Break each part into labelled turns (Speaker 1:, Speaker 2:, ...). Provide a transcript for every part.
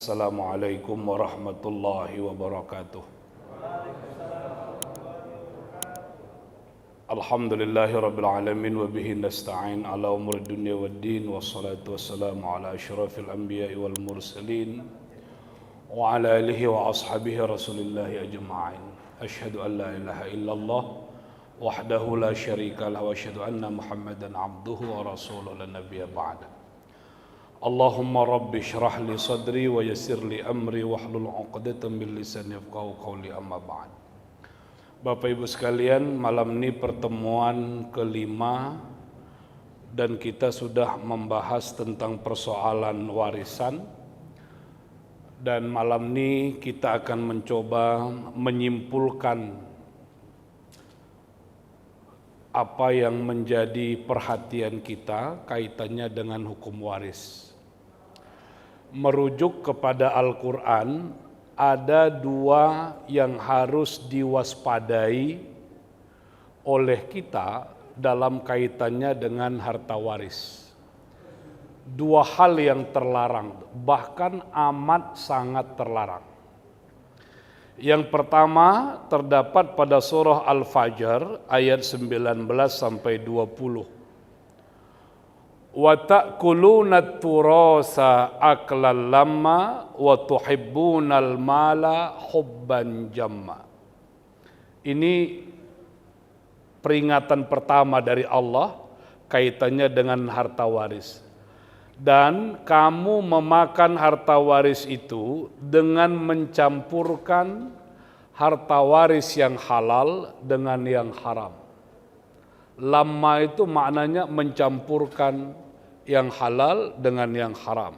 Speaker 1: Assalamualaikum warahmatullahi wabarakatuh. Alhamdulillahi rabbil alamin wa bihi nasta'in ala umuri dunya waddin wassalatu wassalamu ala asyrafil anbiya'i wal mursalin wa ala alihi wa ashabihi rasulillahi ajma'in. Asyhadu an la ilaha illallah wahdahu la syarika lahu wa asyhadu anna Muhammadan abduhu wa rasuluhu la nabiyya ba'da. Allahumma rabbi syrah li sadri wa yassir li amri wahlul 'uqdatam min lisani yafqahu qawli amma ba'd. Bapak Ibu sekalian, malam ini pertemuan kelima dan kita sudah membahas tentang persoalan warisan. Dan malam ini kita akan mencoba menyimpulkan apa yang menjadi perhatian kita kaitannya dengan hukum waris. Merujuk kepada Al-Quran, ada dua yang harus diwaspadai oleh kita dalam kaitannya dengan harta waris. Dua hal yang terlarang, bahkan amat sangat terlarang. Yang pertama terdapat pada surah Al-Fajr ayat 19 sampai 20. Wa ta'kuluna turasa aklan lamma wa tuhibbunal mala hubban jamma. Ini peringatan pertama dari Allah kaitannya dengan harta waris. Dan kamu memakan harta waris itu dengan mencampurkan harta waris yang halal dengan yang haram. Lamma itu maknanya mencampurkan yang halal dengan yang haram.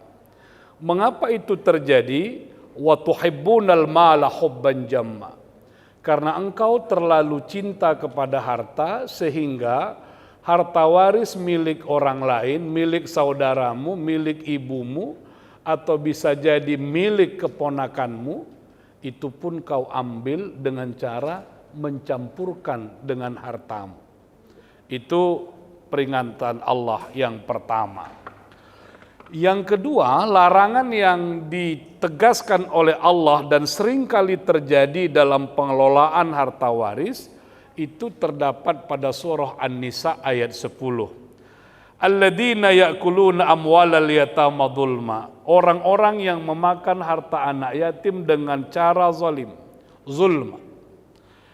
Speaker 1: Mengapa itu terjadi? Wa tuhibbunal mala hubban jamma. Karena engkau terlalu cinta kepada harta sehingga harta waris milik orang lain, milik saudaramu, milik ibumu, atau bisa jadi milik keponakanmu, itu pun kau ambil dengan cara mencampurkan dengan hartamu. Itu peringatan Allah yang pertama. Yang kedua, larangan yang ditegaskan oleh Allah dan seringkali terjadi dalam pengelolaan harta waris, itu terdapat pada surah An-Nisa ayat 10. Alladzina ya'kuluna amwalal yatama dzulma. Orang-orang yang memakan harta anak yatim dengan cara zalim, zulma.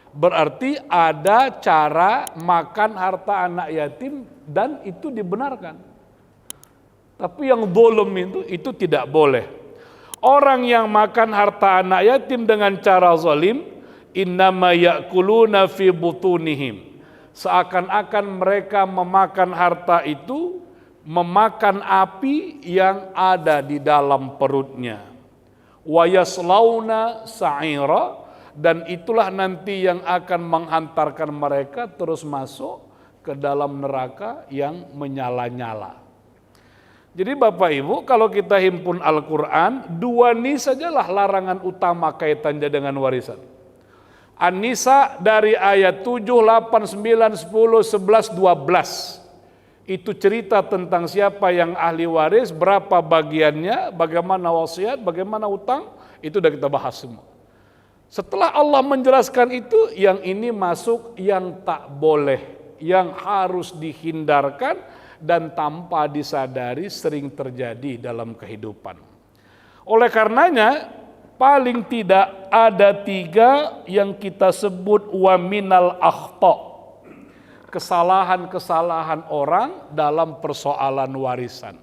Speaker 1: Berarti ada cara makan harta anak yatim dan itu dibenarkan. Tapi yang zalim itu tidak boleh. Orang yang makan harta anak yatim dengan cara zalim, innama ya'kuluna fi butunihim. Seakan-akan mereka memakan harta itu, memakan api yang ada di dalam perutnya. Wa yaslauna sa'ira, dan itulah nanti yang akan menghantarkan mereka terus masuk ke dalam neraka yang menyala-nyala. Jadi Bapak Ibu, kalau kita himpun Al-Quran, dua ini sajalah larangan utama kaitannya dengan warisan. An-Nisa dari ayat 7, 8, 9, 10, 11, 12. Itu cerita tentang siapa yang ahli waris, berapa bagiannya, bagaimana wasiat, bagaimana utang, itu sudah kita bahas semua. Setelah Allah menjelaskan itu, yang ini masuk yang tak boleh, yang harus dihindarkan dan tanpa disadari sering terjadi dalam kehidupan. Oleh karenanya, paling tidak ada tiga yang kita sebut wa minal akhta, kesalahan-kesalahan orang dalam persoalan warisan.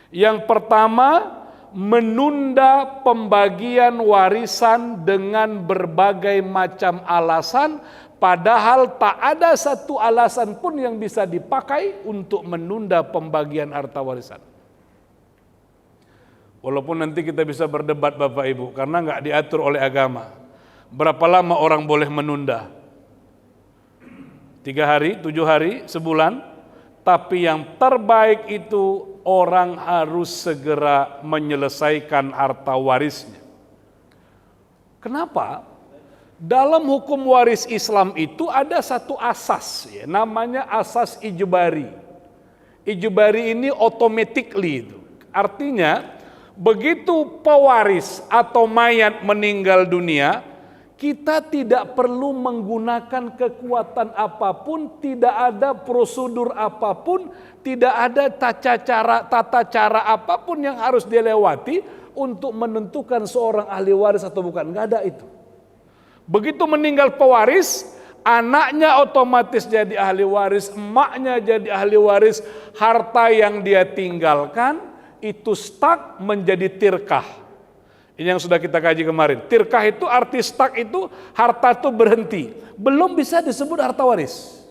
Speaker 1: Yang pertama, menunda pembagian warisan dengan berbagai macam alasan, padahal tak ada satu alasan pun yang bisa dipakai untuk menunda pembagian harta warisan. Walaupun nanti kita bisa berdebat Bapak Ibu, karena nggak diatur oleh agama. Berapa lama orang boleh menunda? 3 hari, 7 hari, sebulan? Tapi yang terbaik itu orang harus segera menyelesaikan harta warisnya. Kenapa? Dalam hukum waris Islam itu ada satu asas, ya, namanya asas ijbari. Ijbari ini automatically itu. Artinya begitu pewaris atau mayat meninggal dunia, kita tidak perlu menggunakan kekuatan apapun, tidak ada prosedur apapun, tidak ada tata cara apapun yang harus dilewati untuk menentukan seorang ahli waris atau bukan. Nggak ada itu. Begitu meninggal pewaris, anaknya otomatis jadi ahli waris, emaknya jadi ahli waris, harta yang dia tinggalkan itu stuck menjadi tirkah. Ini yang sudah kita kaji kemarin. Tirkah itu arti stuck itu harta itu berhenti, belum bisa disebut harta waris.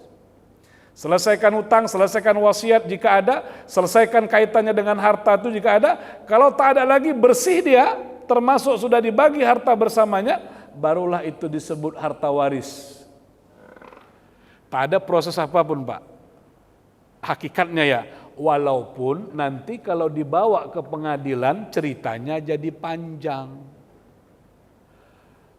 Speaker 1: Selesaikan hutang, selesaikan wasiat jika ada, selesaikan kaitannya dengan harta itu jika ada. Kalau tak ada lagi, bersih dia, termasuk sudah dibagi harta bersamanya, barulah itu disebut harta waris. Tak ada proses apapun, Pak. Hakikatnya ya, walaupun nanti kalau dibawa ke pengadilan ceritanya jadi panjang.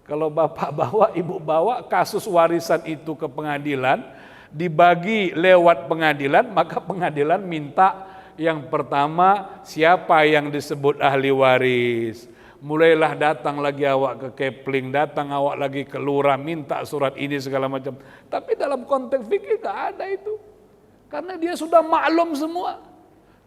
Speaker 1: Kalau bapak bawa, ibu bawa kasus warisan itu ke pengadilan, dibagi lewat pengadilan, maka pengadilan minta yang pertama siapa yang disebut ahli waris. Mulailah datang lagi awak ke Kepling, datang awak lagi ke lurah, minta surat ini segala macam. Tapi dalam konteks fikih gak ada itu. Karena dia sudah maklum semua.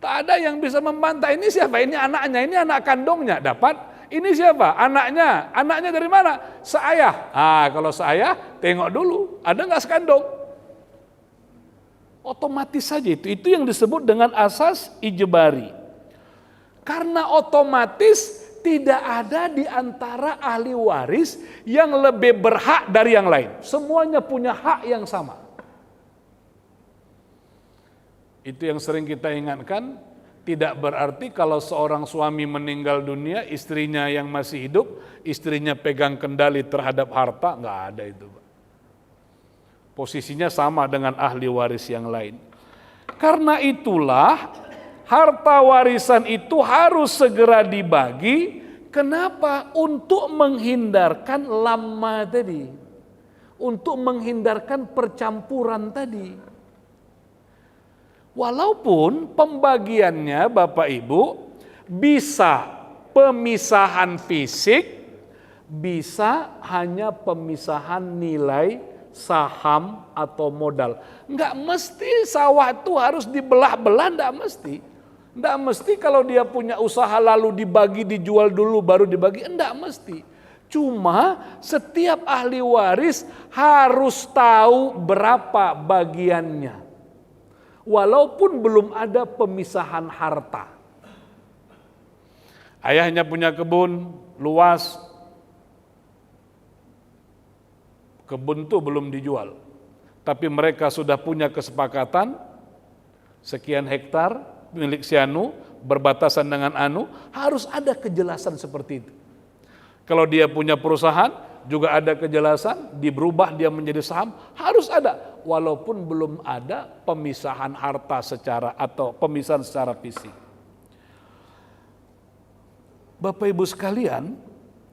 Speaker 1: Tak ada yang bisa membantah, ini siapa? Ini anaknya, ini anak kandungnya. Dapat, ini siapa? Anaknya. Anaknya dari mana? Seayah. Kalau seayah, tengok dulu. Ada nggak sekandung? Otomatis saja itu. Itu yang disebut dengan asas ijbari. Karena otomatis tidak ada di antara ahli waris yang lebih berhak dari yang lain. Semuanya punya hak yang sama. Itu yang sering kita ingatkan, tidak berarti kalau seorang suami meninggal dunia, istrinya yang masih hidup, istrinya pegang kendali terhadap harta, nggak ada itu. Posisinya sama dengan ahli waris yang lain. Karena itulah harta warisan itu harus segera dibagi. Kenapa? Untuk menghindarkan lama tadi. Untuk menghindarkan percampuran tadi. Walaupun pembagiannya Bapak Ibu bisa pemisahan fisik, bisa hanya pemisahan nilai saham atau modal. Enggak mesti sawah itu harus dibelah-belah, enggak mesti. Enggak mesti kalau dia punya usaha lalu dibagi, dijual dulu baru dibagi, enggak mesti. Cuma setiap ahli waris harus tahu berapa bagiannya. Walaupun belum ada pemisahan harta. Ayahnya punya kebun luas, kebun itu belum dijual, tapi mereka sudah punya kesepakatan sekian hektar milik si Anu, berbatasan dengan Anu, harus ada kejelasan seperti itu. Kalau dia punya perusahaan, juga ada kejelasan, berubah dia menjadi saham, harus ada. Walaupun belum ada pemisahan harta atau pemisahan secara fisik. Bapak Ibu sekalian,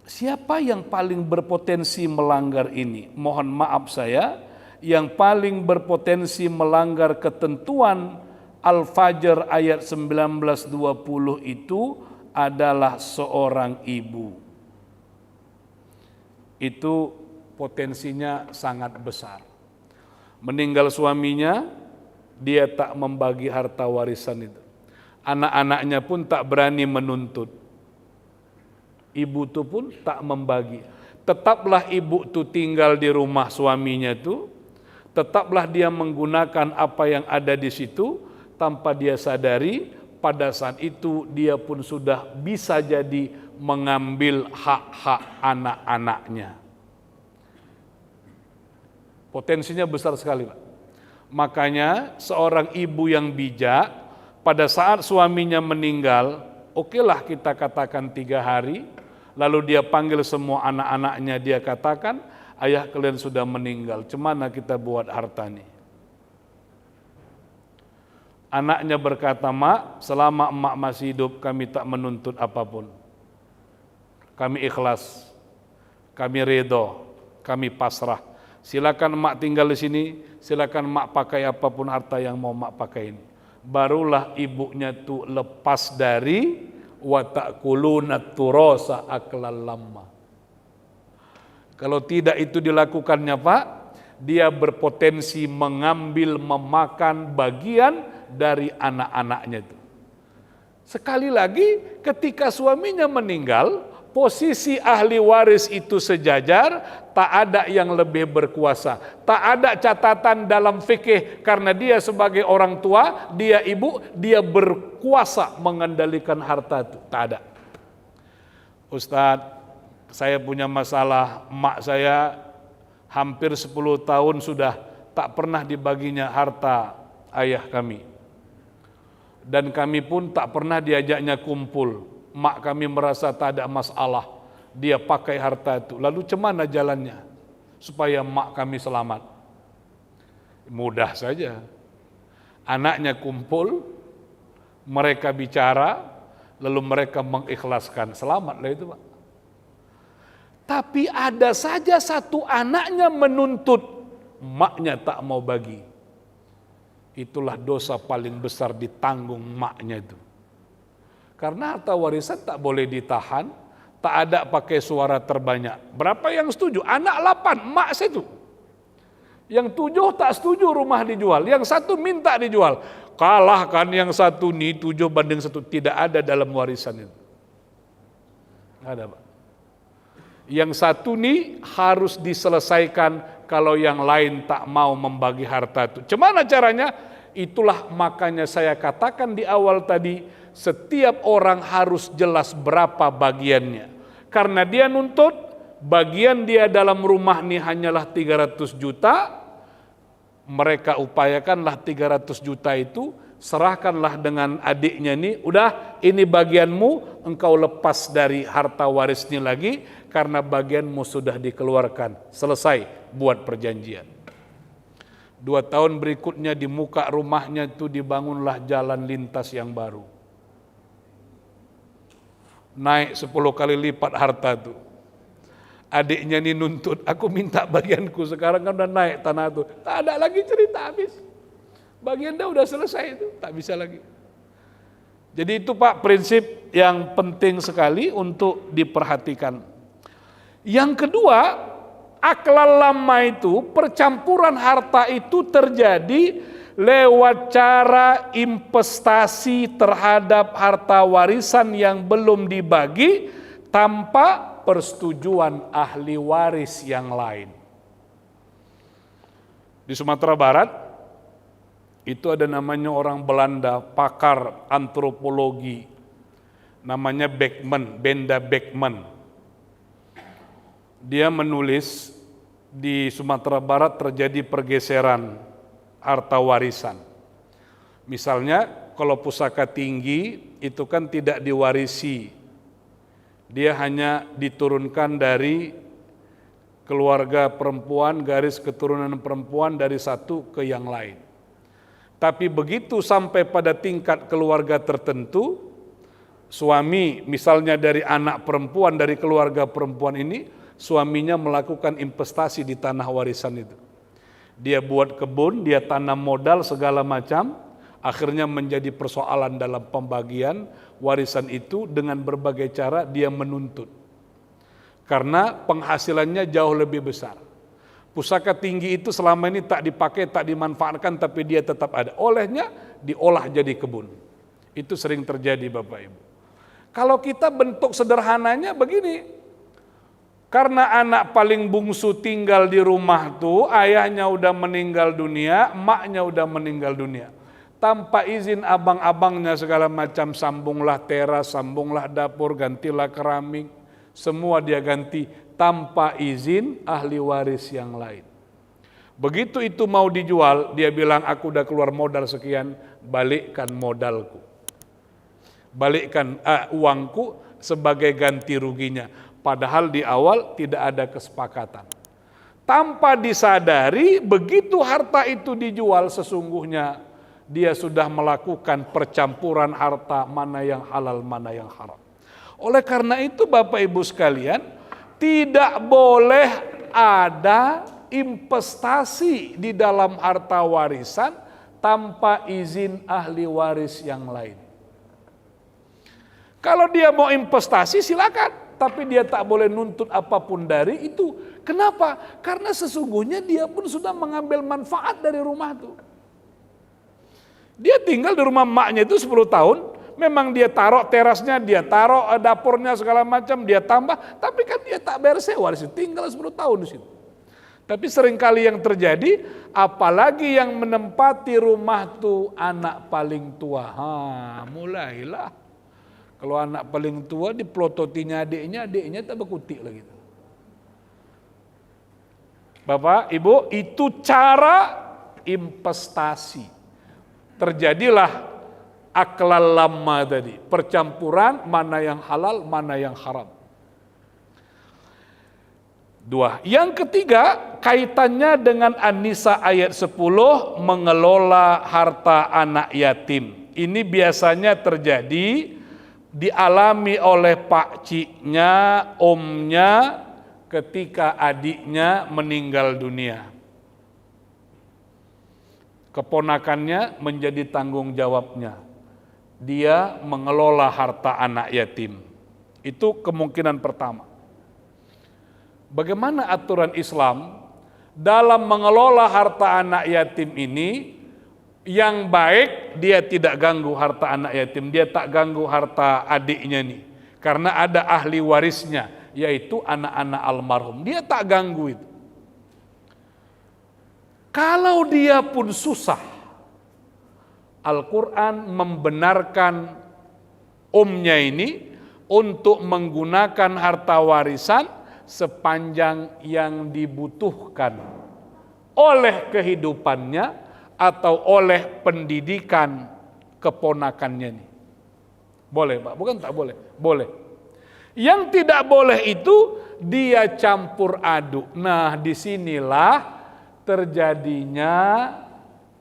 Speaker 1: siapa yang paling berpotensi melanggar ini? Mohon maaf saya, yang paling berpotensi melanggar ketentuan Al-Fajr ayat 19-20 itu adalah seorang ibu. Itu potensinya sangat besar. Meninggal suaminya, dia tak membagi harta warisan itu. Anak-anaknya pun tak berani menuntut. Ibu itu pun tak membagi. Tetaplah ibu itu tinggal di rumah suaminya itu, tetaplah dia menggunakan apa yang ada di situ, tanpa dia sadari, pada saat itu dia pun sudah bisa jadi mengambil hak-hak anak-anaknya. Potensinya besar sekali, Pak. Makanya seorang ibu yang bijak, pada saat suaminya meninggal, okelah kita katakan 3 hari, lalu dia panggil semua anak-anaknya, dia katakan, ayah kalian sudah meninggal, cemana kita buat harta nih? Anaknya berkata, mak, selama emak masih hidup kami tak menuntut apapun. Kami ikhlas, kami ridho, kami pasrah. Silakan emak tinggal di sini, silakan emak pakai apapun harta yang mau emak pakai ini. Barulah ibunya tuh lepas dari wa ta'kuluna turasa aklan lamma. Kalau tidak itu dilakukannya Pak, dia berpotensi mengambil, memakan bagian dari anak-anaknya itu. Sekali lagi, ketika suaminya meninggal, posisi ahli waris itu sejajar, tak ada yang lebih berkuasa. Tak ada catatan dalam fikih karena dia sebagai orang tua, dia ibu, dia berkuasa mengendalikan harta itu. Tak ada. Ustadz, saya punya masalah, emak saya hampir 10 tahun sudah tak pernah dibaginya harta ayah kami. Dan kami pun tak pernah diajaknya kumpul. Mak kami merasa tak ada masalah, dia pakai harta itu. Lalu cemana jalannya supaya mak kami selamat? Mudah saja. Anaknya kumpul, mereka bicara, lalu mereka mengikhlaskan. Selamatlah itu Pak. Tapi ada saja satu anaknya menuntut, maknya tak mau bagi. Itulah dosa paling besar ditanggung maknya itu. Karena harta warisan tak boleh ditahan, tak ada pakai suara terbanyak. Berapa yang setuju? Anak 8, mak 1. Yang 7 tak setuju rumah dijual, yang 1 minta dijual. Kalahkan yang 1 nih, 7 banding 1, tidak ada dalam warisan itu. Nggak ada Pak. Yang 1 nih harus diselesaikan kalau yang lain tak mau membagi harta itu. Gimana caranya? Itulah makanya saya katakan di awal tadi, setiap orang harus jelas berapa bagiannya. Karena dia nuntut, bagian dia dalam rumah nih hanyalah 300 juta, mereka upayakanlah 300 juta itu, serahkanlah dengan adiknya nih, udah ini bagianmu, engkau lepas dari harta warisnya lagi, karena bagianmu sudah dikeluarkan, selesai buat perjanjian. 2 tahun berikutnya di muka rumahnya itu dibangunlah jalan lintas yang baru. Naik 10 kali lipat harta itu. Adiknya ini nuntut, aku minta bagianku, sekarang kan udah naik tanah itu. Tak ada lagi cerita, habis. Bagian dah udah selesai itu, tak bisa lagi. Jadi itu Pak prinsip yang penting sekali untuk diperhatikan. Yang kedua, akhlal lama itu, percampuran harta itu terjadi lewat cara investasi terhadap harta warisan yang belum dibagi tanpa persetujuan ahli waris yang lain. Di Sumatera Barat itu ada namanya orang Belanda, pakar antropologi, namanya Beckman, Benda Beckman. Dia menulis di Sumatera Barat terjadi pergeseran harta warisan. Misalnya kalau pusaka tinggi itu kan tidak diwarisi, dia hanya diturunkan dari keluarga perempuan, garis keturunan perempuan dari satu ke yang lain. Tapi begitu sampai pada tingkat keluarga tertentu, suami misalnya dari anak perempuan, dari keluarga perempuan ini, suaminya melakukan investasi di tanah warisan itu. Dia buat kebun, dia tanam modal segala macam, akhirnya menjadi persoalan dalam pembagian warisan itu dengan berbagai cara dia menuntut. Karena penghasilannya jauh lebih besar. Pusaka tinggi itu selama ini tak dipakai, tak dimanfaatkan, tapi dia tetap ada. Olehnya diolah jadi kebun. Itu sering terjadi Bapak Ibu. Kalau kita bentuk sederhananya begini, karena anak paling bungsu tinggal di rumah tuh, ayahnya udah meninggal dunia, emaknya udah meninggal dunia. Tanpa izin abang-abangnya segala macam, sambunglah teras, sambunglah dapur, gantilah keramik, semua dia ganti tanpa izin ahli waris yang lain. Begitu itu mau dijual, dia bilang aku udah keluar modal sekian, balikkan modalku. Balikkan uangku sebagai ganti ruginya. Padahal di awal tidak ada kesepakatan. Tanpa disadari, begitu harta itu dijual sesungguhnya dia sudah melakukan percampuran harta, mana yang halal, mana yang haram. Oleh karena itu Bapak Ibu sekalian, tidak boleh ada investasi di dalam harta warisan tanpa izin ahli waris yang lain. Kalau dia mau investasi silakan, tapi dia tak boleh nuntut apapun dari itu. Kenapa? Karena sesungguhnya dia pun sudah mengambil manfaat dari rumah itu. Dia tinggal di rumah emaknya itu 10 tahun, memang dia taruh terasnya, dia taruh dapurnya segala macam, dia tambah, tapi kan dia tak bayar sewa di situ, tinggal 10 tahun di situ. Tapi seringkali yang terjadi, apalagi yang menempati rumah tuh anak paling tua. Mulailah. Kalau anak paling tua dipelototinya adiknya tak berkutik lagi. Bapak, Ibu, itu cara investasi. Terjadilah aklal lama tadi, percampuran mana yang halal, mana yang haram. 2. Yang ketiga, kaitannya dengan An-Nisa ayat 10, mengelola harta anak yatim. Ini biasanya terjadi dialami oleh pakciknya, omnya ketika adiknya meninggal dunia. Keponakannya menjadi tanggung jawabnya. Dia mengelola harta anak yatim. Itu kemungkinan pertama. Bagaimana aturan Islam dalam mengelola harta anak yatim ini? Yang baik dia tidak ganggu harta anak yatim, dia tak ganggu harta adiknya nih. Karena ada ahli warisnya, yaitu anak-anak almarhum. Dia tak ganggu itu. Kalau dia pun susah, Al-Quran membenarkan omnya ini untuk menggunakan harta warisan sepanjang yang dibutuhkan oleh kehidupannya atau oleh pendidikan keponakannya nih. Boleh Pak, bukan tak boleh? Boleh. Yang tidak boleh itu dia campur aduk. Nah, disinilah terjadinya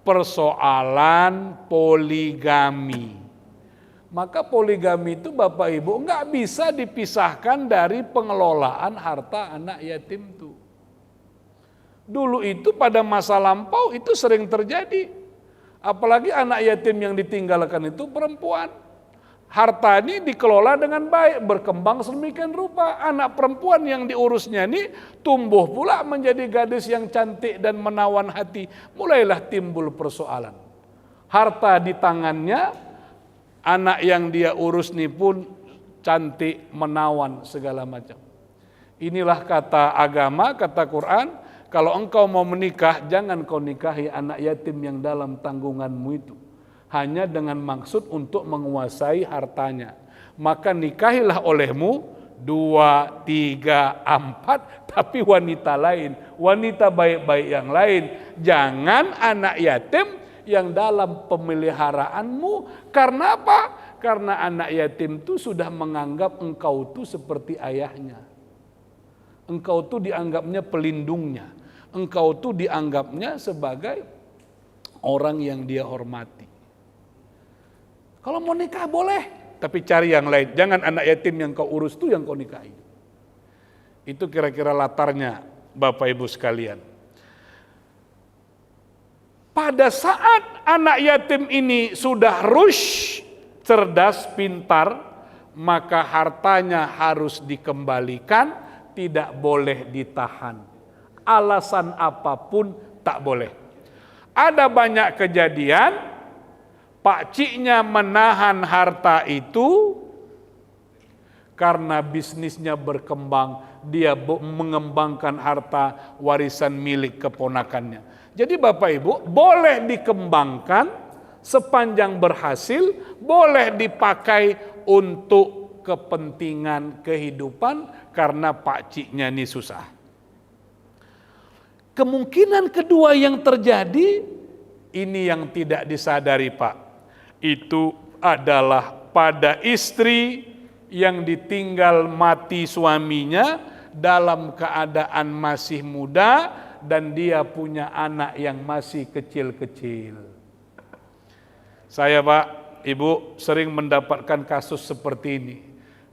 Speaker 1: persoalan poligami. Maka poligami itu Bapak Ibu nggak bisa dipisahkan dari pengelolaan harta anak yatim itu. Dulu itu pada masa lampau itu sering terjadi. Apalagi anak yatim yang ditinggalkan itu perempuan. Harta ini dikelola dengan baik, berkembang sedemikian rupa. Anak perempuan yang diurusnya ini tumbuh pula menjadi gadis yang cantik dan menawan hati. Mulailah timbul persoalan. Harta di tangannya, anak yang dia urus ini pun cantik, menawan, segala macam. Inilah kata agama, kata Quran, kalau engkau mau menikah, jangan kau nikahi anak yatim yang dalam tanggunganmu itu. Hanya dengan maksud untuk menguasai hartanya. Maka nikahilah olehmu 2, 3, 4, tapi wanita lain. Wanita baik-baik yang lain. Jangan anak yatim yang dalam pemeliharaanmu. Karena apa? Karena anak yatim itu sudah menganggap engkau itu seperti ayahnya. Engkau itu dianggapnya pelindungnya. Engkau itu dianggapnya sebagai orang yang dia hormati. Kalau mau nikah boleh, tapi cari yang lain. Jangan anak yatim yang kau urus itu yang kau nikahi. Itu kira-kira latarnya Bapak Ibu sekalian. Pada saat anak yatim ini sudah rush, cerdas, pintar, maka hartanya harus dikembalikan, tidak boleh ditahan. Alasan apapun tak boleh. Ada banyak kejadian pakciknya menahan harta itu karena bisnisnya berkembang, dia mengembangkan harta warisan milik keponakannya. Jadi Bapak Ibu boleh dikembangkan sepanjang berhasil, boleh dipakai untuk kepentingan kehidupan karena pakciknya ini susah. Kemungkinan kedua yang terjadi, ini yang tidak disadari Pak, itu adalah pada istri yang ditinggal mati suaminya dalam keadaan masih muda dan dia punya anak yang masih kecil-kecil. Saya Pak, Ibu sering mendapatkan kasus seperti ini,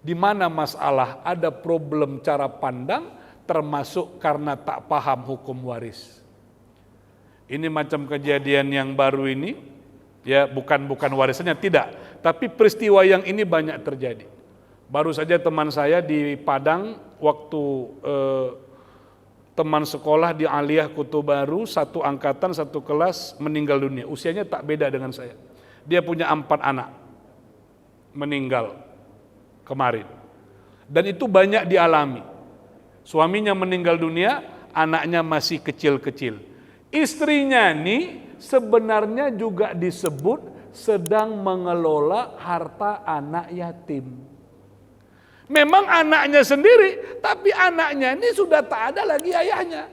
Speaker 1: di mana masalah ada problem cara pandang, termasuk karena tak paham hukum waris. Ini macam kejadian yang baru ini, ya bukan warisannya tidak, tapi peristiwa yang ini banyak terjadi. Baru saja teman saya di Padang, waktu teman sekolah di Aliyah Kutu Baru, satu angkatan, satu kelas, meninggal dunia. Usianya tak beda dengan saya. Dia punya 4 anak, meninggal kemarin. Dan itu banyak dialami. Suaminya meninggal dunia, anaknya masih kecil-kecil. Istrinya nih sebenarnya juga disebut sedang mengelola harta anak yatim. Memang anaknya sendiri, tapi anaknya ini sudah tak ada lagi ayahnya.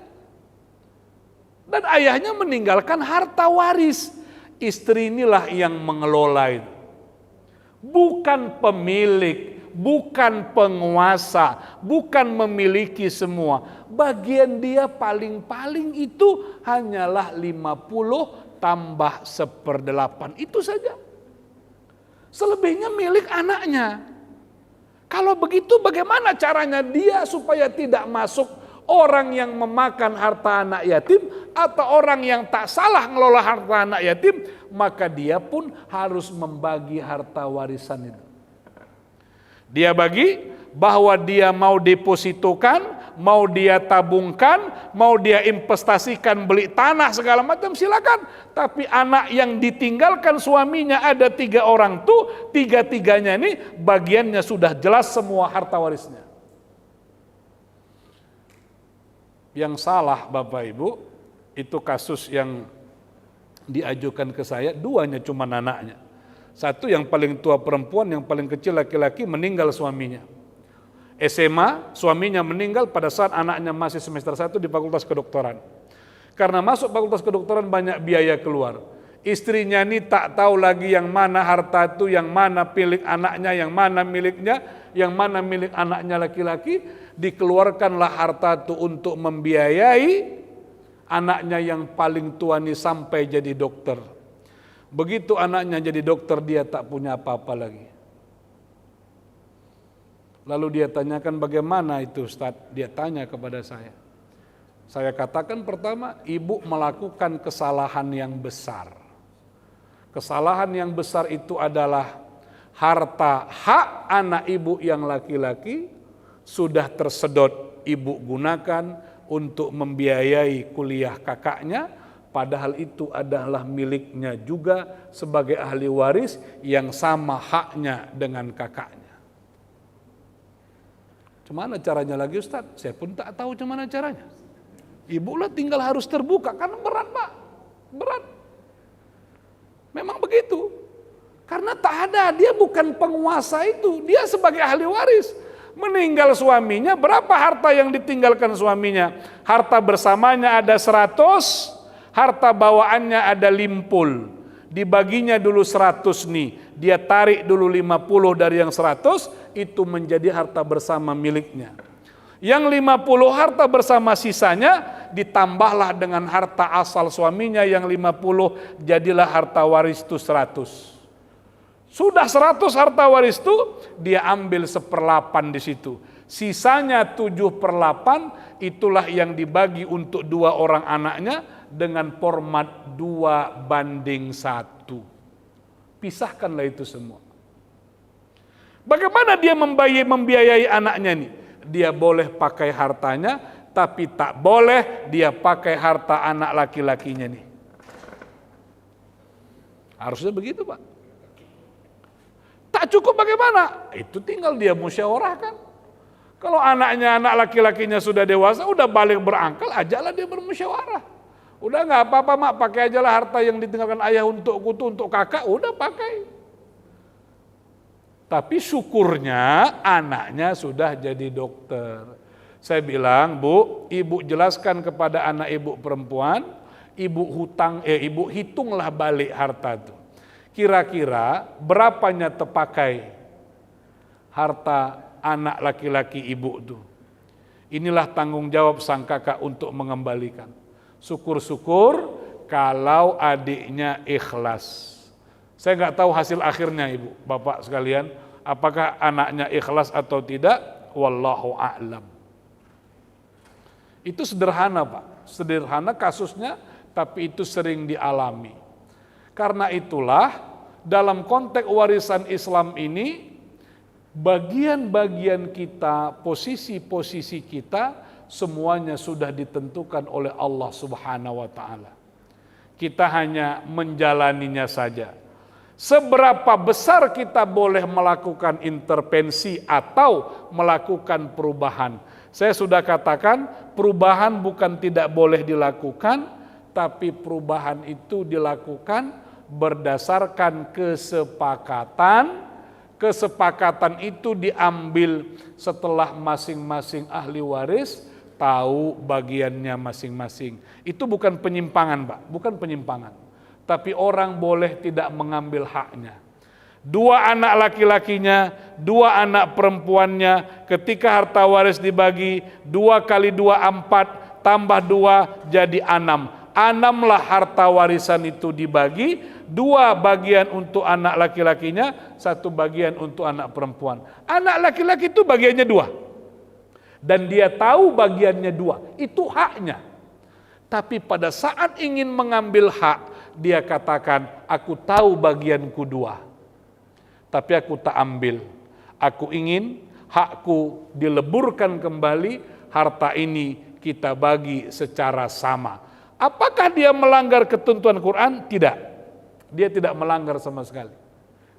Speaker 1: Dan ayahnya meninggalkan harta waris. Istri inilah yang mengelola itu. Bukan pemilik, bukan penguasa, bukan memiliki semua. Bagian dia paling-paling itu hanyalah 50 tambah 1/8. Itu saja. Selebihnya milik anaknya. Kalau begitu bagaimana caranya dia supaya tidak masuk orang yang memakan harta anak yatim atau orang yang tak salah ngelola harta anak yatim, maka dia pun harus membagi harta warisan itu. Dia bagi bahwa dia mau depositokan, mau dia tabungkan, mau dia investasikan, beli tanah segala macam silakan. Tapi anak yang ditinggalkan suaminya ada 3 orang tuh, 3-3-nya ini bagiannya sudah jelas semua harta warisnya. Yang salah Bapak Ibu, itu kasus yang diajukan ke saya, 2-nya cuma anaknya. Satu yang paling tua perempuan, yang paling kecil laki-laki, meninggal suaminya. SMA, suaminya meninggal pada saat anaknya masih semester 1 di Fakultas Kedokteran. Karena masuk Fakultas Kedokteran banyak biaya keluar. Istrinya ini tak tahu lagi yang mana harta itu, yang mana milik anaknya, yang mana miliknya, yang mana milik anaknya laki-laki. Dikeluarkanlah harta itu untuk membiayai anaknya yang paling tua ini sampai jadi dokter. Begitu anaknya jadi dokter, dia tak punya apa-apa lagi. Lalu dia tanyakan, bagaimana itu Ustaz? Dia tanya kepada saya. Saya katakan pertama, ibu melakukan kesalahan yang besar. Kesalahan yang besar itu adalah harta hak anak ibu yang laki-laki sudah tersedot ibu gunakan untuk membiayai kuliah kakaknya, padahal itu adalah miliknya juga sebagai ahli waris yang sama haknya dengan kakaknya. Gimana caranya lagi Ustaz? Saya pun tak tahu gimana caranya. Ibu lah tinggal harus terbuka, karena berat Pak, berat. Memang begitu. Karena tak ada, dia bukan penguasa itu, dia sebagai ahli waris. Meninggal suaminya, berapa harta yang ditinggalkan suaminya? Harta bersamanya ada 100, harta bawaannya ada limpul. Dibaginya dulu 100 nih, dia tarik dulu 50 dari yang 100, itu menjadi harta bersama miliknya. Yang 50 harta bersama sisanya ditambahlah dengan harta asal suaminya yang 50, jadilah harta waris itu 100. Sudah 100 harta waris itu, dia ambil 1/8 di situ. Sisanya 7/8 itulah yang dibagi untuk 2 orang anaknya dengan format 2:1. Pisahkanlah itu semua. Bagaimana dia membiayai anaknya nih? Dia boleh pakai hartanya, tapi tak boleh dia pakai harta anak laki-lakinya nih. Harusnya begitu Pak. Tak cukup bagaimana? Itu tinggal dia musyawarahkan. Kalau anaknya, anak laki-lakinya sudah dewasa, udah balik berakal, ajalah dia bermusyawarah. Udah nggak apa-apa mak, pakai ajalah harta yang ditinggalkan ayah untuk kutu, untuk kakak, udah pakai. Tapi syukurnya anaknya sudah jadi dokter. Saya bilang, Bu, ibu jelaskan kepada anak ibu perempuan, ibu hitunglah balik harta itu. Kira-kira berapanya terpakai harta anak laki-laki ibu itu. Inilah tanggung jawab sang kakak untuk mengembalikan. Syukur-syukur kalau adiknya ikhlas. Saya nggak tahu hasil akhirnya ibu, bapak sekalian, apakah anaknya ikhlas atau tidak, wallahu a'lam. Itu sederhana Pak, sederhana kasusnya, tapi itu sering dialami. Karena itulah dalam konteks warisan Islam ini Bagian-bagian kita, posisi-posisi kita, semuanya sudah ditentukan oleh Allah Subhanahu wa Ta'ala. Kita hanya menjalaninya saja. Seberapa besar kita boleh melakukan intervensi atau melakukan perubahan? Saya sudah katakan, perubahan bukan tidak boleh dilakukan, tapi perubahan itu dilakukan berdasarkan kesepakatan. Kesepakatan itu diambil setelah masing-masing ahli waris tahu bagiannya masing-masing. Itu bukan penyimpangan, Pak, bukan penyimpangan. Tapi orang boleh tidak mengambil haknya. 2 anak laki-lakinya, 2 anak perempuannya, ketika harta waris dibagi, 2 kali 2 4, tambah 2 jadi 6. 6lah harta warisan itu dibagi, 2 bagian untuk anak laki-lakinya, 1 bagian untuk anak perempuan. Anak laki-laki itu bagiannya 2. Dan dia tahu bagiannya 2, itu haknya. Tapi pada saat ingin mengambil hak, dia katakan, aku tahu bagianku 2. Tapi aku tak ambil. Aku ingin hakku dileburkan kembali, harta ini kita bagi secara sama. Apakah dia melanggar ketentuan Quran? Tidak. Dia tidak melanggar sama sekali.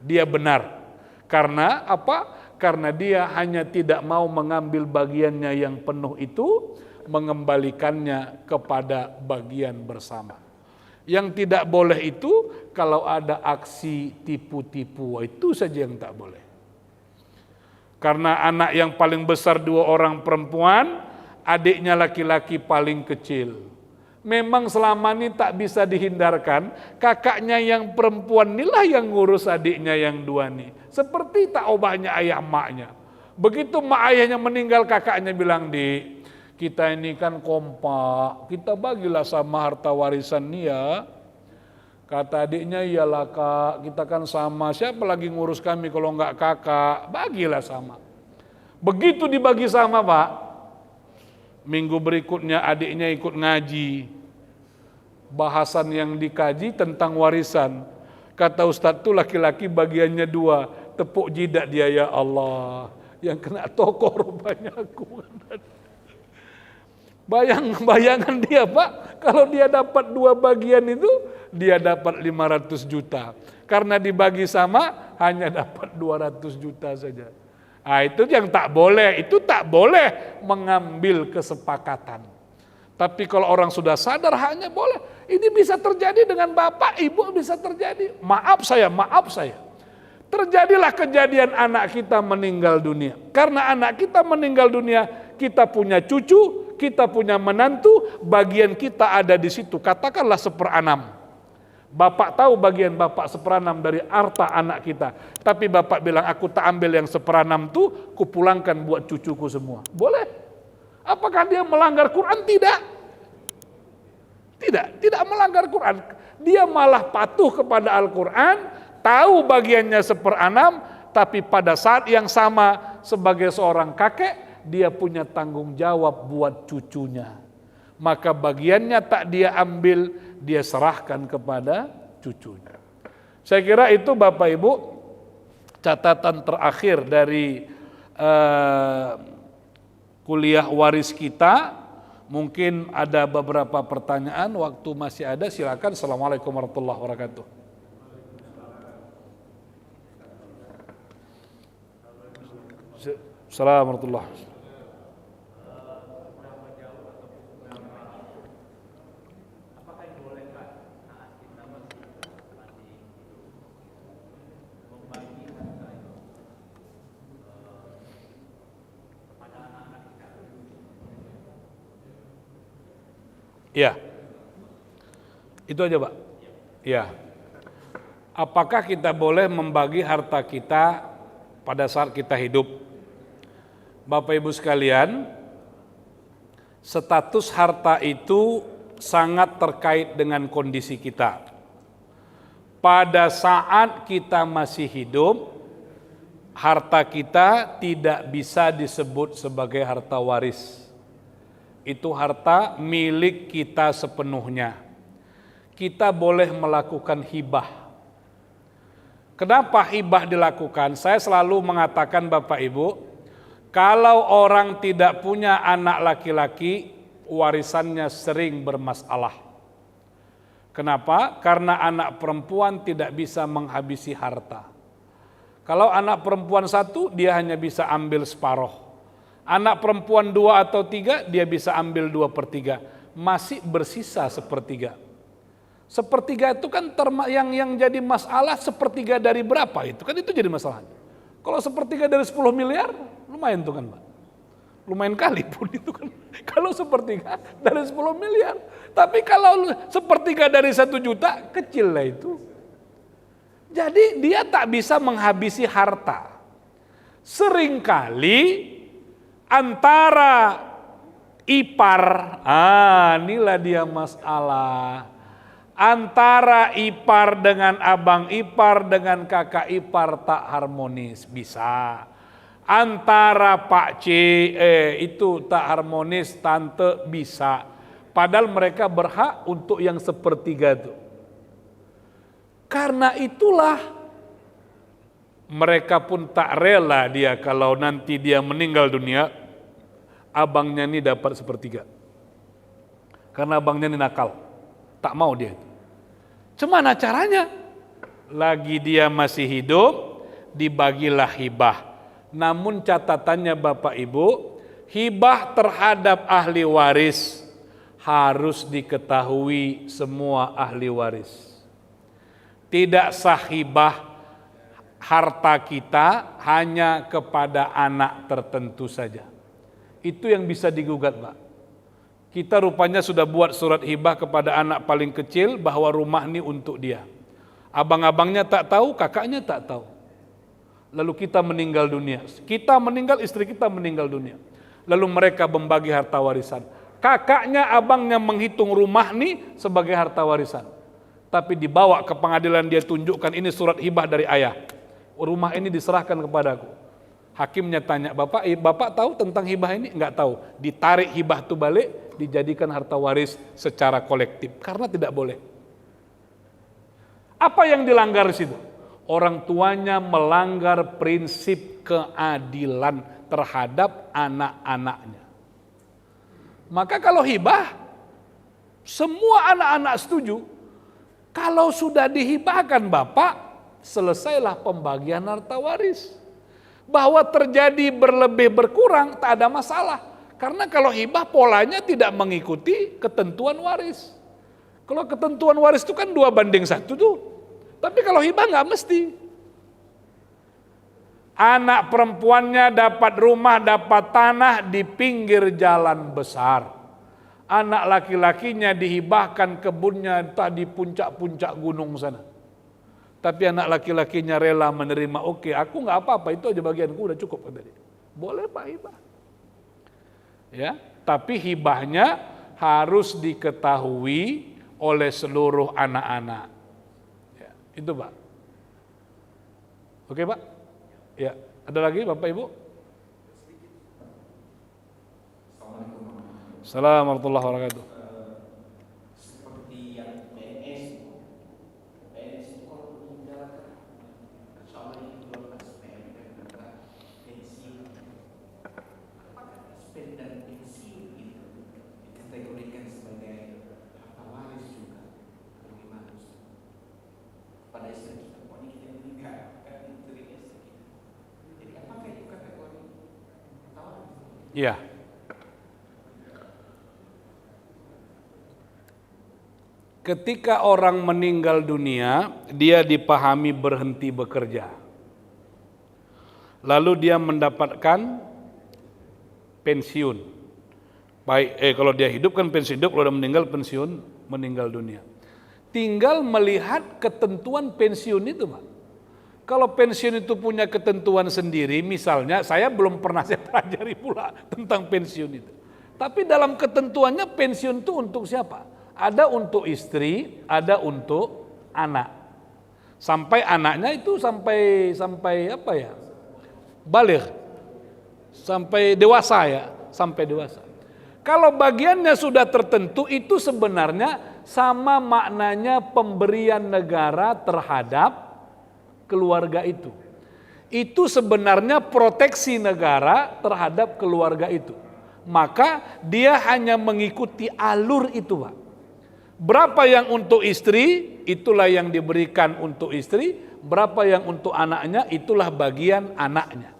Speaker 1: Dia benar. Karena apa? Karena dia hanya tidak mau mengambil bagiannya yang penuh itu, mengembalikannya kepada bagian bersama. Yang tidak boleh itu kalau ada aksi tipu-tipu, itu saja yang tak boleh. Karena anak yang paling besar 2 orang perempuan, adiknya laki-laki paling kecil. Memang selama ini tak bisa dihindarkan, kakaknya yang perempuan inilah yang ngurus adiknya yang 2 nih. Seperti tak obahnya ayah emaknya. Begitu emak ayahnya meninggal, kakaknya bilang, "Di, kita ini kan kompak, kita bagilah sama harta warisan nih ya." Kata adiknya, "Iyalah kak, kita kan sama, siapa lagi ngurus kami kalau enggak kakak, bagilah sama." Begitu dibagi sama, Pak, minggu berikutnya adiknya ikut ngaji. Bahasan yang dikaji tentang warisan. Kata Ustadz tuh laki-laki bagiannya 2, tepuk jidat dia, ya Allah, yang kena tokor rupanya aku. Bayangan dia, Pak, kalau dia dapat 2 bagian itu, dia dapat 500 juta. Karena dibagi sama, hanya dapat 200 juta saja. Nah, itu yang tak boleh, itu tak boleh mengambil kesepakatan. Tapi kalau orang sudah sadar haknya boleh. Ini bisa terjadi dengan bapak, ibu bisa terjadi. Maaf saya. Terjadilah kejadian anak kita meninggal dunia. Karena anak kita meninggal dunia, kita punya cucu, kita punya menantu, bagian kita ada di situ. Katakanlah 1/6. Bapak tahu bagian bapak 1/6 dari harta anak kita. Tapi bapak bilang, aku tak ambil yang 1/6 itu, kupulangkan buat cucuku semua. Boleh. Apakah dia melanggar Quran? Tidak melanggar Quran. Dia malah patuh kepada Al-Quran, tahu bagiannya 1/6, tapi pada saat yang sama sebagai seorang kakek, dia punya tanggung jawab buat cucunya. Maka bagiannya tak dia ambil, dia serahkan kepada cucunya. Saya kira itu Bapak Ibu catatan terakhir dari kuliah waris kita. Mungkin ada beberapa pertanyaan, waktu masih ada, silakan. Assalamualaikum warahmatullahi wabarakatuh. Assalamualaikum warahmatullahi wabarakatuh. Ya, itu aja Pak. Ya, apakah kita boleh membagi harta kita pada saat kita hidup? Bapak Ibu sekalian, status harta itu sangat terkait dengan kondisi kita. Pada saat kita masih hidup, harta kita tidak bisa disebut sebagai harta waris. Itu harta milik kita sepenuhnya. Kita boleh melakukan hibah. Kenapa hibah dilakukan? Saya selalu mengatakan Bapak Ibu, kalau orang tidak punya anak laki-laki, warisannya sering bermasalah. Kenapa? Karena anak perempuan tidak bisa menghabisi harta. Kalau anak perempuan satu, dia hanya bisa ambil separuh. Anak perempuan 2 atau 3, dia bisa ambil 2/3. Masih bersisa 1/3. Sepertiga itu kan yang jadi masalah, 1/3 dari berapa itu kan, itu jadi masalah. Kalau 1/3 dari 10 miliar lumayan tuh kan Pak, lumayan kali pun itu kan. Kalau 1/3 dari 10 miliar, tapi kalau 1/3 dari 1 juta, kecil lah itu. Jadi dia tak bisa menghabisi harta. Seringkali antara ipar, inilah dia masalah. Antara ipar dengan abang ipar dengan kakak ipar tak harmonis, bisa. Antara Pak C itu tak harmonis, tante, bisa. Padahal mereka berhak untuk yang 1/3 itu. Karena itulah mereka pun tak rela dia kalau nanti dia meninggal dunia, abangnya ini dapat 1/3. Karena abangnya ini nakal, tak mau dia. Gimana caranya? Lagi dia masih hidup, dibagilah hibah. Namun catatannya Bapak Ibu, hibah terhadap ahli waris harus diketahui semua ahli waris. Tidak sah hibah harta kita hanya kepada anak tertentu saja. Itu yang bisa digugat, Pak. Kita rupanya sudah buat surat hibah kepada anak paling kecil bahwa rumah ini untuk dia. Abang-abangnya tak tahu, kakaknya tak tahu. Lalu kita meninggal dunia. Kita meninggal, istri kita meninggal dunia. Lalu mereka membagi harta warisan. Kakaknya, abangnya menghitung rumah ini sebagai harta warisan. Tapi dibawa ke pengadilan, dia tunjukkan ini surat hibah dari ayah. Rumah ini diserahkan kepadaku. Hakimnya tanya, Bapak tahu tentang hibah ini? Enggak tahu. Ditarik hibah itu balik, dijadikan harta waris secara kolektif. Karena tidak boleh. Apa yang dilanggar di situ? Orang tuanya melanggar prinsip keadilan terhadap anak-anaknya. Maka kalau hibah, semua anak-anak setuju. Kalau sudah dihibahkan Bapak, selesailah pembagian harta waris. Bahwa terjadi berlebih berkurang tak ada masalah. Karena kalau hibah polanya tidak mengikuti ketentuan waris. Kalau ketentuan waris itu kan 2:1 tuh. Tapi kalau hibah nggak mesti. Anak perempuannya dapat rumah, dapat tanah di pinggir jalan besar. Anak laki-lakinya dihibahkan kebunnya entah di puncak-puncak gunung sana. Tapi anak laki-lakinya rela menerima, oke, aku nggak apa-apa, itu aja bagianku udah cukup kata dia. Boleh Pak hibah. Ya, tapi hibahnya harus diketahui oleh seluruh anak-anak. Ya, itu Pak. Oke Pak? Ya, ada lagi Bapak Ibu? Assalamualaikum warahmatullahi wabarakatuh. Iya. Ketika orang meninggal dunia, dia dipahami berhenti bekerja. Lalu dia mendapatkan pensiun. Baik, kalau dia hidup kan pensiun hidup, kalau dia meninggal pensiun meninggal dunia. Tinggal melihat ketentuan pensiun itu, Pak. Kalau pensiun itu punya ketentuan sendiri, misalnya saya belum pernah saya pelajari pula tentang pensiun itu. Tapi dalam ketentuannya pensiun itu untuk siapa? Ada untuk istri, ada untuk anak. Sampai anaknya itu sampai apa ya? Baligh. Sampai dewasa ya, sampai dewasa. Kalau bagiannya sudah tertentu itu sebenarnya sama maknanya pemberian negara terhadap keluarga itu. Itu sebenarnya proteksi negara terhadap keluarga itu. Maka dia hanya mengikuti alur itu, Pak. Berapa yang untuk istri, itulah yang diberikan untuk istri. Berapa yang untuk anaknya, itulah bagian anaknya.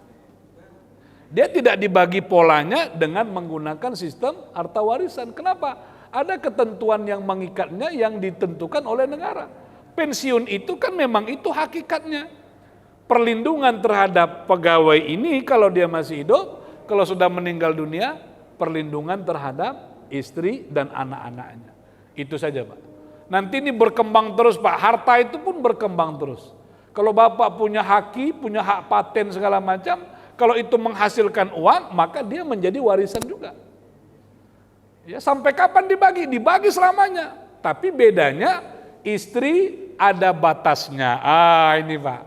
Speaker 1: Dia tidak dibagi polanya dengan menggunakan sistem harta warisan. Kenapa? Ada ketentuan yang mengikatnya yang ditentukan oleh negara. Pensiun itu kan memang itu hakikatnya. Perlindungan terhadap pegawai ini kalau dia masih hidup, kalau sudah meninggal dunia, perlindungan terhadap istri dan anak-anaknya. Itu saja, Pak. Nanti ini berkembang terus, Pak. Harta itu pun berkembang terus. Kalau Bapak punya haki, punya hak paten segala macam, kalau itu menghasilkan uang, maka dia menjadi warisan juga. Ya, sampai kapan dibagi? Dibagi selamanya. Tapi bedanya istri ada batasnya. Ini, Pak.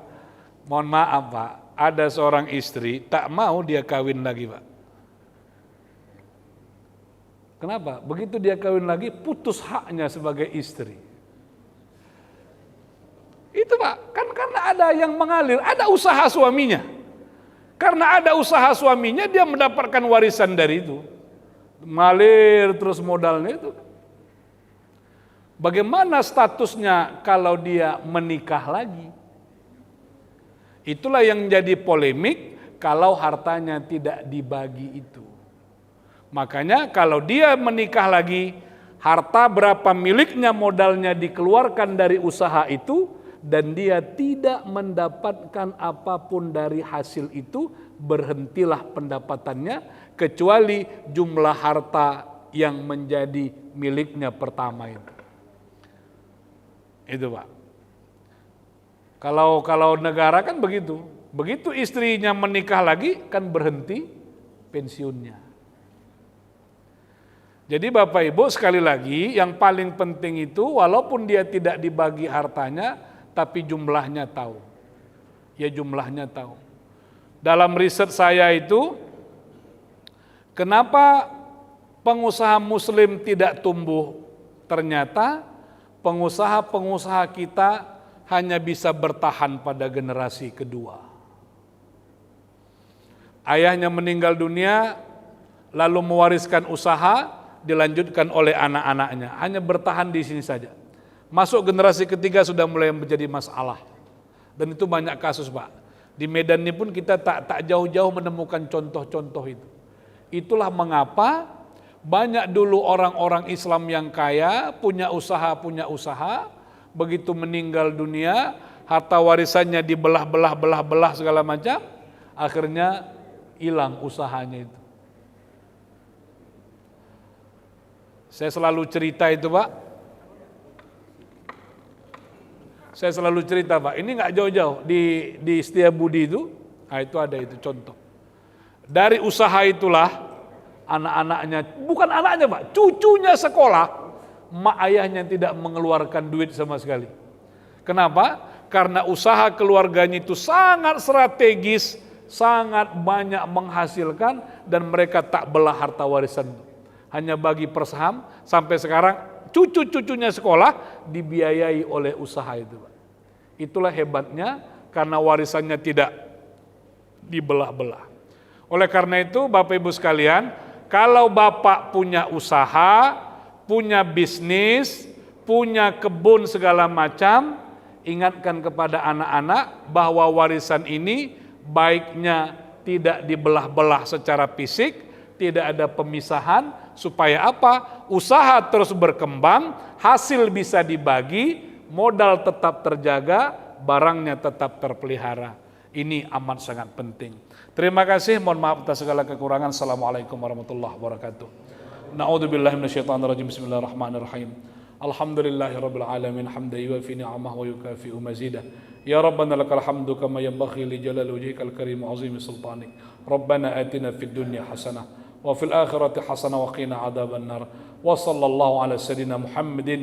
Speaker 1: Mohon maaf, Pak, ada seorang istri tak mau dia kawin lagi, Pak. Kenapa? Begitu dia kawin lagi, putus haknya sebagai istri. Itu, Pak, kan karena ada yang mengalir, ada usaha suaminya. Karena ada usaha suaminya, dia mendapatkan warisan dari itu. Mengalir terus modalnya itu. Bagaimana statusnya kalau dia menikah lagi? Itulah yang jadi polemik kalau hartanya tidak dibagi itu. Makanya kalau dia menikah lagi, harta berapa miliknya modalnya dikeluarkan dari usaha itu, dan dia tidak mendapatkan apapun dari hasil itu, berhentilah pendapatannya, kecuali jumlah harta yang menjadi miliknya pertama itu. Itu, Pak. Kalau negara kan begitu. Begitu istrinya menikah lagi kan berhenti pensiunnya. Jadi Bapak Ibu sekali lagi yang paling penting itu walaupun dia tidak dibagi hartanya tapi jumlahnya tahu. Ya jumlahnya tahu. Dalam riset saya itu kenapa pengusaha muslim tidak tumbuh? Ternyata pengusaha-pengusaha kita hanya bisa bertahan pada generasi kedua. Ayahnya meninggal dunia, lalu mewariskan usaha, dilanjutkan oleh anak-anaknya. Hanya bertahan di sini saja. Masuk generasi ketiga sudah mulai menjadi masalah. Dan itu banyak kasus, Pak. Di Medan ini pun kita tak jauh-jauh menemukan contoh-contoh itu. Itulah mengapa banyak dulu orang-orang Islam yang kaya, punya usaha, begitu meninggal dunia, harta warisannya dibelah-belah segala macam, akhirnya hilang usahanya itu. Saya selalu cerita itu, Pak. Saya selalu cerita, Pak. Ini nggak jauh-jauh di Setiabudi itu, itu ada itu contoh. Dari usaha itulah anak-anaknya, bukan anaknya, Pak, cucunya sekolah. Mak ayahnya tidak mengeluarkan duit sama sekali. Kenapa? Karena usaha keluarganya itu sangat strategis, sangat banyak menghasilkan, dan mereka tak belah harta warisan itu. Hanya bagi persaham, sampai sekarang cucu-cucunya sekolah dibiayai oleh usaha itu. Itulah hebatnya karena warisannya tidak dibelah-belah. Oleh karena itu Bapak Ibu sekalian, kalau Bapak punya usaha, punya bisnis, punya kebun segala macam, ingatkan kepada anak-anak bahwa warisan ini baiknya tidak dibelah-belah secara fisik, tidak ada pemisahan, supaya apa? Usaha terus berkembang, hasil bisa dibagi, modal tetap terjaga, barangnya tetap terpelihara. Ini amat sangat penting. Terima kasih, mohon maaf atas segala kekurangan. Assalamualaikum warahmatullahi wabarakatuh. Na'udzubillahi minasyaitonirrajim. Bismillahirrahmanirrahim. Alhamdulillahirabbil alamin hamdan yuwafi ni'amahu wa yukafi'u mazidah. Ya Rabbana lakal hamdu kama yanbaghi li jalali wajhikal karim wa 'azimi sultanik. Rabbana atina fid dunya hasanah wa fil akhirati hasanah wa qina adzaban nar. Wa sallallahu ala sayyidina Muhammadin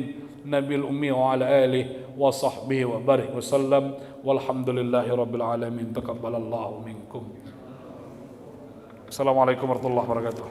Speaker 1: nabiyil ummi wa ala alihi wa sahbihi wa barik wa sallam. Walhamdulillahirabbil alamin. Taqabbalallahu minkum. Assalamualaikum warahmatullahi wabarakatuh.